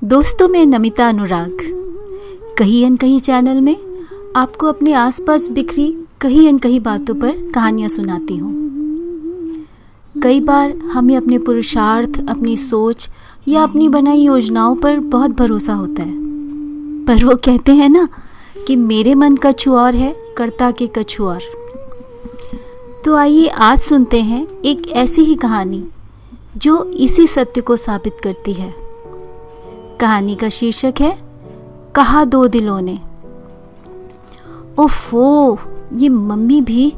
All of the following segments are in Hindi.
दोस्तों, मैं नमिता अनुराग कहीं अनकहीं चैनल में आपको अपने आसपास बिखरी कहीं अनकहीं बातों पर कहानियां सुनाती हूँ। कई बार हमें अपने पुरुषार्थ, अपनी सोच या अपनी बनाई योजनाओं पर बहुत भरोसा होता है, पर वो कहते हैं ना कि मेरे मन कछु और है, करता के कछु और। तो आइए आज सुनते हैं एक ऐसी ही कहानी जो इसी सत्य को साबित करती है। कहानी का शीर्षक है कहा दो दिलों ने। ओफो, ये मम्मी भी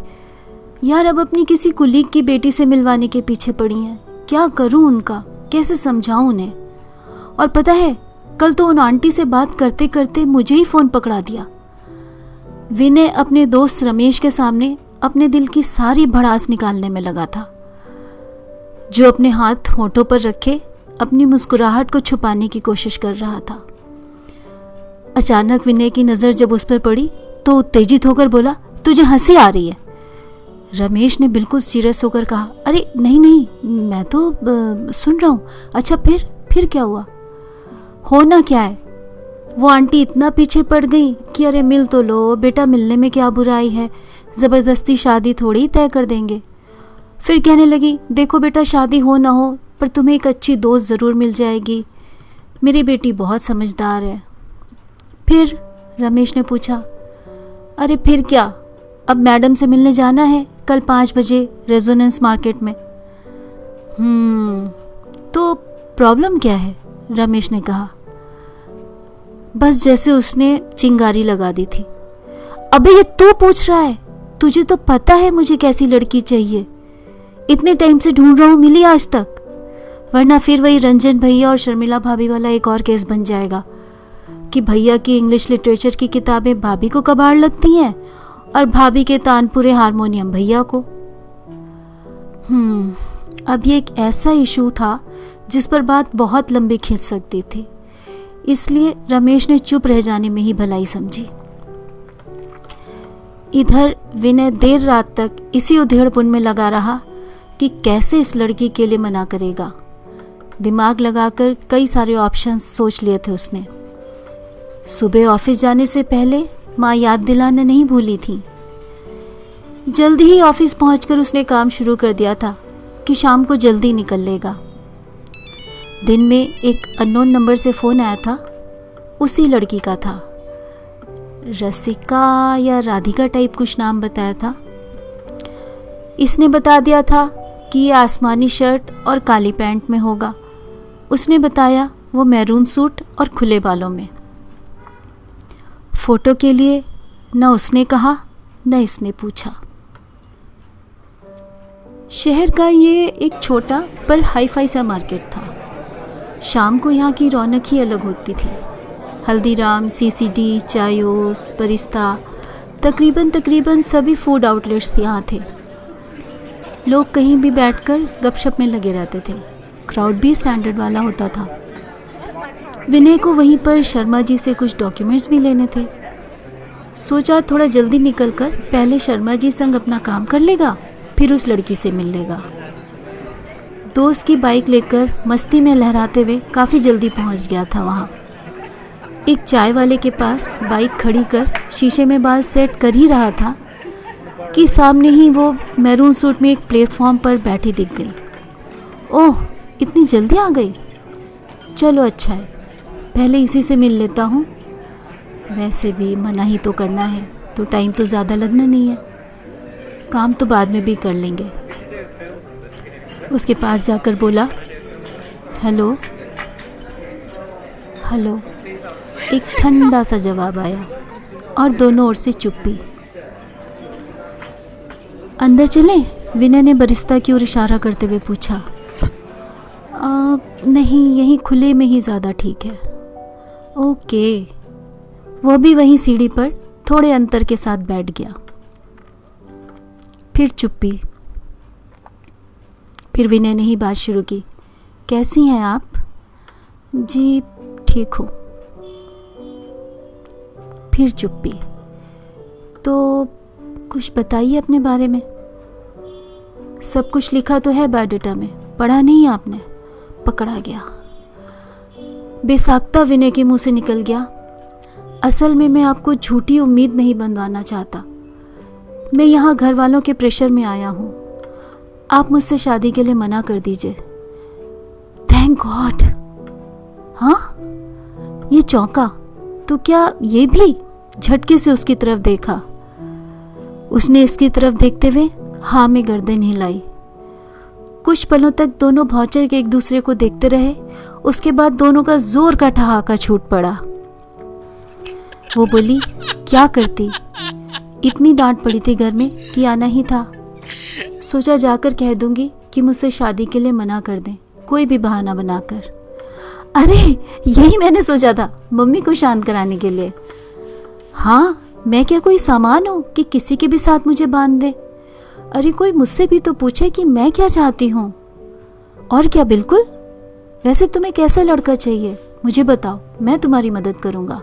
यार अब अपनी किसी कुलीग की बेटी से मिलवाने के पीछे पड़ी हैं। क्या करूं उनका, कैसे समझाऊं उन्हें। और पता है, कल तो उन आंटी से बात करते करते मुझे ही फोन पकड़ा दिया। विनय अपने दोस्त रमेश के सामने अपने दिल की सारी भड़ास निकालने में लगा था, जो अपने हाथ होठों पर रखे अपनी मुस्कुराहट को छुपाने की कोशिश कर रहा था। अचानक विनय की नजर जब उस पर पड़ी तो उत्तेजित होकर बोला, तुझे हंसी आ रही है? रमेश ने बिल्कुल सीरियस होकर कहा, अरे नहीं नहीं, मैं तो सुन रहा हूँ। अच्छा फिर क्या हुआ? होना क्या है, वो आंटी इतना पीछे पड़ गई कि अरे मिल तो लो बेटा, मिलने में क्या बुराई है, जबरदस्ती शादी थोड़ी तय कर देंगे। फिर कहने लगी, देखो बेटा, शादी हो ना हो पर तुम्हें एक अच्छी दोस्त ज़रूर मिल जाएगी, मेरी बेटी बहुत समझदार है। फिर रमेश ने पूछा, अरे फिर क्या, अब मैडम से मिलने जाना है कल 5 बजे रेजोनेंस मार्केट में। तो प्रॉब्लम क्या है? रमेश ने कहा, बस जैसे उसने चिंगारी लगा दी थी। अबे ये तू पूछ रहा है? तुझे तो पता है मुझे कैसी लड़की चाहिए, इतने टाइम से ढूंढ रहा हूं, मिली आज तक। वरना फिर वही रंजन भैया और शर्मिला भाभी वाला एक और केस बन जाएगा कि भैया की इंग्लिश लिटरेचर की किताबें भाभी को कबाड़ लगती हैं और भाभी के तानपुरे हारमोनियम भैया को। अब ये एक ऐसा इशू था जिस पर बात बहुत लंबी खींच सकती थी, इसलिए रमेश ने चुप रह जाने में ही भलाई समझी। इधर विनय देर रात तक इसी उधेड़पुन में लगा रहा कि कैसे इस लड़की के लिए मना करेगा। दिमाग लगाकर कई सारे ऑप्शंस सोच लिए थे उसने। सुबह ऑफिस जाने से पहले माँ याद दिलाना नहीं भूली थी। जल्दी ही ऑफिस पहुंचकर उसने काम शुरू कर दिया था कि शाम को जल्दी निकल लेगा। दिन में एक अननोन नंबर से फ़ोन आया था, उसी लड़की का था। रसिका या राधिका टाइप कुछ नाम बताया था। इसने बता दिया था कि ये आसमानी शर्ट और काली पैंट में होगा। उसने बताया वो मैरून सूट और खुले बालों में। फोटो के लिए न उसने कहा न इसने पूछा। शहर का ये एक छोटा पर हाई फाई सा मार्केट था। शाम को यहाँ की रौनक ही अलग होती थी। हल्दीराम, सीसीडी, चायोस, बरिस्ता, तकरीबन सभी फूड आउटलेट्स यहाँ थे। लोग कहीं भी बैठकर गपशप में लगे रहते थे। क्राउड भी स्टैंडर्ड वाला होता था। विनय को वहीं पर शर्मा जी से कुछ डॉक्यूमेंट्स भी लेने थे। सोचा थोड़ा जल्दी निकलकर पहले शर्मा जी संग अपना काम कर लेगा, फिर उस लड़की से मिल लेगा। दोस्त की बाइक लेकर मस्ती में लहराते हुए काफ़ी जल्दी पहुंच गया था वहाँ। एक चाय वाले के पास बाइक खड़ी कर शीशे में बाल सेट कर ही रहा था कि सामने ही वो मैरून सूट में एक प्लेटफॉर्म पर बैठी दिख गई। ओह, इतनी जल्दी आ गई? चलो अच्छा है, पहले इसी से मिल लेता हूँ। वैसे भी मना ही तो करना है, तो टाइम तो ज़्यादा लगना नहीं है, काम तो बाद में भी कर लेंगे। उसके पास जाकर बोला, हेलो। एक ठंडा सा जवाब आया और दोनों ओर से चुप्पी। अंदर चलें? विनय ने बरिस्ता की ओर इशारा करते हुए पूछा। नहीं, यहीं खुले में ही ज़्यादा ठीक है। ओके। वो भी वहीं सीढ़ी पर थोड़े अंतर के साथ बैठ गया। फिर चुप्पी। फिर विनय ने ही बात शुरू की, कैसी हैं आप? जी ठीक हो। फिर चुप्पी। तो कुछ बताइए अपने बारे में। सब कुछ लिखा तो है बायोडाटा में, पढ़ा नहीं आपने? पकड़ा गया। बेसाख्ता विनय के मुंह से निकल गया, असल में मैं आपको झूठी उम्मीद नहीं बंधवाना चाहता। मैं यहाँ घर वालों के प्रेशर में आया हूँ। आप मुझसे शादी के लिए मना कर दीजिए। Thank God. हाँ, ये चौंका तो क्या ये भी? झटके से उसकी तरफ देखा। उसने इसकी तरफ देखते हुए हाँ में गर्दन हिलाई। कुछ पलों तक दोनों भौचर के एक दूसरे को देखते रहे। उसके बाद दोनों का जोर का ठहाका छूट पड़ा। वो बोली, क्या करती? इतनी डांट पड़ी थी घर में कि आना ही था। सोचा जाकर कह दूंगी कि मुझसे शादी के लिए मना कर दें, कोई भी बहाना बनाकर। अरे यही मैंने सोचा था, मम्मी को शांत कराने के लिए। हाँ, मैं क्या कोई सामान हूँ कि किसी के भी साथ मुझे बांध दे? अरे कोई मुझसे भी तो पूछे कि मैं क्या चाहती हूँ। और क्या, बिल्कुल। वैसे तुम्हें कैसा लड़का चाहिए मुझे बताओ, मैं तुम्हारी मदद करूँगा।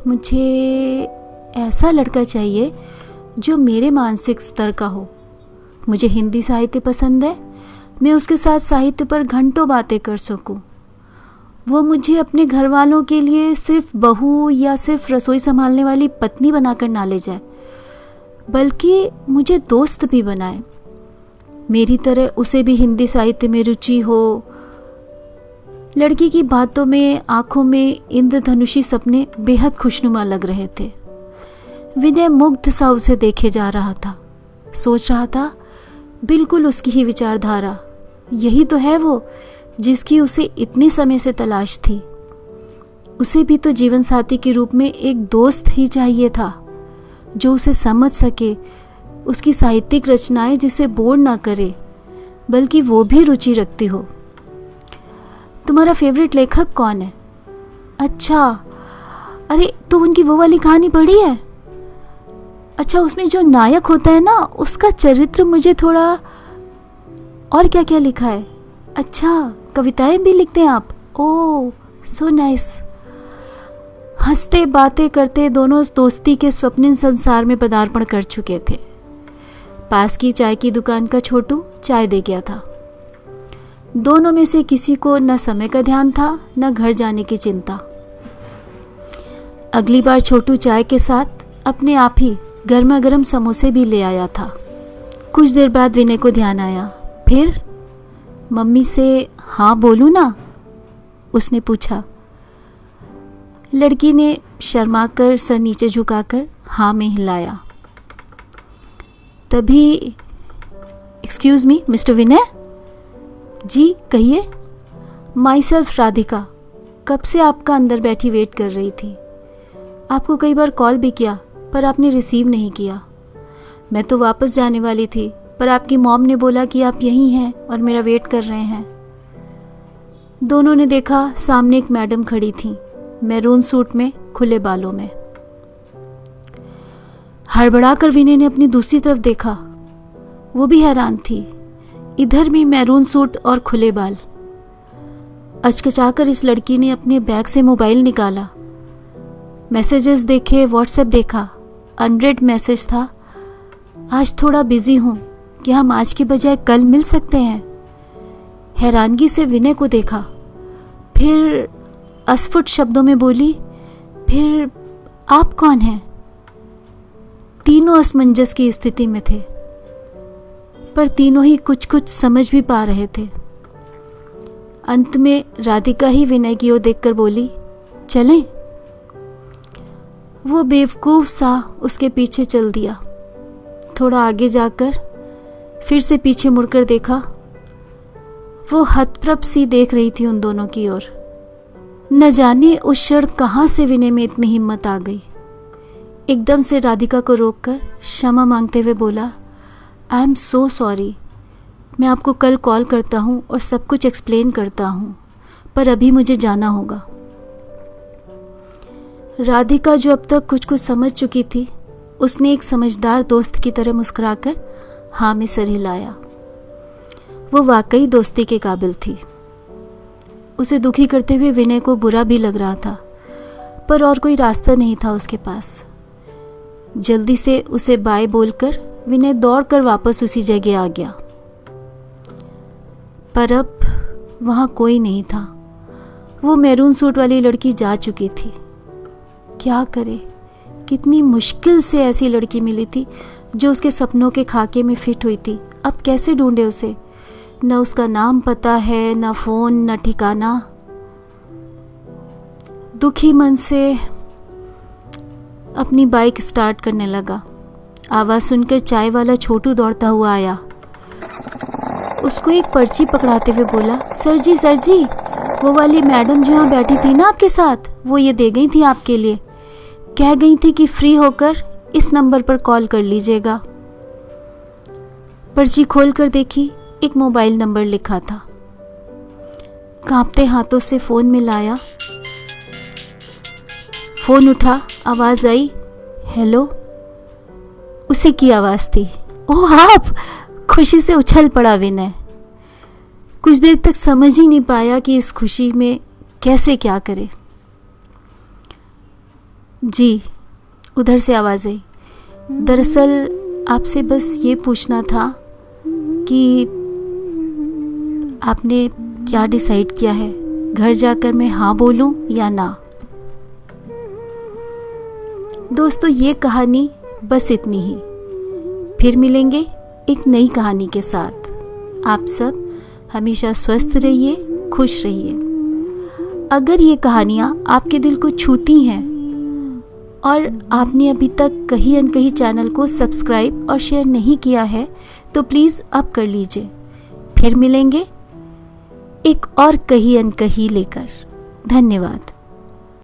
मुझे ऐसा लड़का चाहिए जो मेरे मानसिक स्तर का हो। मुझे हिंदी साहित्य पसंद है, मैं उसके साथ साहित्य पर घंटों बातें कर सकूं। वो मुझे अपने घर वालों के लिए सिर्फ बहू या सिर्फ रसोई संभालने वाली पत्नी बनाकर ना ले जाए, बल्कि मुझे दोस्त भी बनाए। मेरी तरह उसे भी हिंदी साहित्य में रुचि हो। लड़की की बातों में, आंखों में इंद्रधनुषी सपने बेहद खुशनुमा लग रहे थे। विनय मुग्ध सा उसे देखे जा रहा था। सोच रहा था, बिल्कुल उसकी ही विचारधारा। यही तो है वो जिसकी उसे इतने समय से तलाश थी। उसे भी तो जीवन साथी के रूप में एक दोस्त ही चाहिए था, जो उसे समझ सके, उसकी साहित्यिक रचनाएं जिसे बोर ना करे, बल्कि वो भी रुचि रखती हो। तुम्हारा फेवरेट लेखक कौन है? अच्छा, अरे तो उनकी वो वाली कहानी पढ़ी है? अच्छा, उसमें जो नायक होता है ना, उसका चरित्र मुझे थोड़ा। और क्या क्या लिखा है? अच्छा, कविताएं भी लिखते हैं आप? ओह, सो नाइस। हंसते बातें करते दोनों दोस्ती के स्वप्निल संसार में पदार्पण कर चुके थे। पास की चाय की दुकान का छोटू चाय दे गया था। दोनों में से किसी को न समय का ध्यान था, न घर जाने की चिंता। अगली बार छोटू चाय के साथ अपने आप ही गर्मा गर्म समोसे भी ले आया था। कुछ देर बाद विनय को ध्यान आया। फिर मम्मी से हाँ बोलूं ना? उसने पूछा। लड़की ने शर्माकर सर नीचे झुकाकर हाँ में हिलाया। तभी, एक्सक्यूज मी मिस्टर विनय? जी कहिए। माई सेल्फ राधिका, कब से आपका अंदर बैठी वेट कर रही थी। आपको कई बार कॉल भी किया पर आपने रिसीव नहीं किया। मैं तो वापस जाने वाली थी, पर आपकी मॉम ने बोला कि आप यहीं हैं और मेरा वेट कर रहे हैं। दोनों ने देखा, सामने एक मैडम खड़ी थी, मैरून सूट में, खुले बालों में। हड़बड़ाकर विनय ने अपनी दूसरी तरफ देखा। वो भी हैरान थी, इधर भी मैरून सूट और खुले बाल। अचकचाकर इस लड़की ने अपने बैग से मोबाइल निकाला, मैसेजेस देखे, व्हाट्सएप देखा। अनरेड मैसेज था, आज थोड़ा बिजी हूं, क्या हम आज के बजाय कल मिल सकते हैं? हैरानगी से विनय को देखा, फिर अस्फुट शब्दों में बोली, फिर आप कौन हैं? तीनों असमंजस की स्थिति में थे, पर तीनों ही कुछ कुछ समझ भी पा रहे थे। अंत में राधिका ही विनय की ओर देखकर बोली, चलें? वो बेवकूफ सा उसके पीछे चल दिया। थोड़ा आगे जाकर फिर से पीछे मुड़कर देखा। वो हतप्रभ सी देख रही थी उन दोनों की ओर। न जाने उस क्षण कहां से विनय में इतनी हिम्मत आ गई। एकदम से राधिका को रोककर क्षमा मांगते हुए बोला, आई एम सो सॉरी, मैं आपको कल कॉल करता हूँ और सब कुछ एक्सप्लेन करता हूँ, पर अभी मुझे जाना होगा। राधिका, जो अब तक कुछ कुछ समझ चुकी थी, उसने एक समझदार दोस्त की तरह मुस्कुराकर हाँ में सर हिलाया। वो वाकई दोस्ती के काबिल थी। उसे दुखी करते हुए विनय को बुरा भी लग रहा था, पर और कोई रास्ता नहीं था उसके पास। जल्दी से उसे बाय बोलकर विनय दौड़कर वापस उसी जगह आ गया। पर अब वहाँ कोई नहीं था। वो मैरून सूट वाली लड़की जा चुकी थी। क्या करे, कितनी मुश्किल से ऐसी लड़की मिली थी जो उसके सपनों के खाके में फिट हुई थी। अब कैसे ढूंढे उसे? न उसका नाम पता है, न फोन, न ठिकाना। दुखी मन से अपनी बाइक स्टार्ट करने लगा। आवाज़ सुनकर चाय वाला छोटू दौड़ता हुआ आया। उसको एक पर्ची पकड़ाते हुए बोला, सर जी, वो वाली मैडम जो यहाँ बैठी थी ना आपके साथ, वो ये दे गई थी आपके लिए। कह गई थी कि फ्री होकर इस नंबर पर कॉल कर लीजिएगा। पर्ची खोलकर देखी, एक मोबाइल नंबर लिखा था। कांपते हाथों से फ़ोन मिलाया। फ़ोन उठा, आवाज़ आई, हेलो। उसी की आवाज़ थी। ओह आप! खुशी से उछल पड़ा विनय। कुछ देर तक समझ ही नहीं पाया कि इस खुशी में कैसे क्या करे। जी, उधर से आवाज़ आई। दरअसल आपसे बस ये पूछना था कि आपने क्या डिसाइड किया है, घर जाकर मैं हाँ बोलूं या ना। दोस्तों, ये कहानी बस इतनी ही। फिर मिलेंगे एक नई कहानी के साथ। आप सब हमेशा स्वस्थ रहिए, खुश रहिए। अगर ये कहानियाँ आपके दिल को छूती हैं और आपने अभी तक कहीं अनकहीं चैनल को सब्सक्राइब और शेयर नहीं किया है तो प्लीज़ अब कर लीजिए। फिर मिलेंगे एक और कहीं अनकहीं लेकर। धन्यवाद।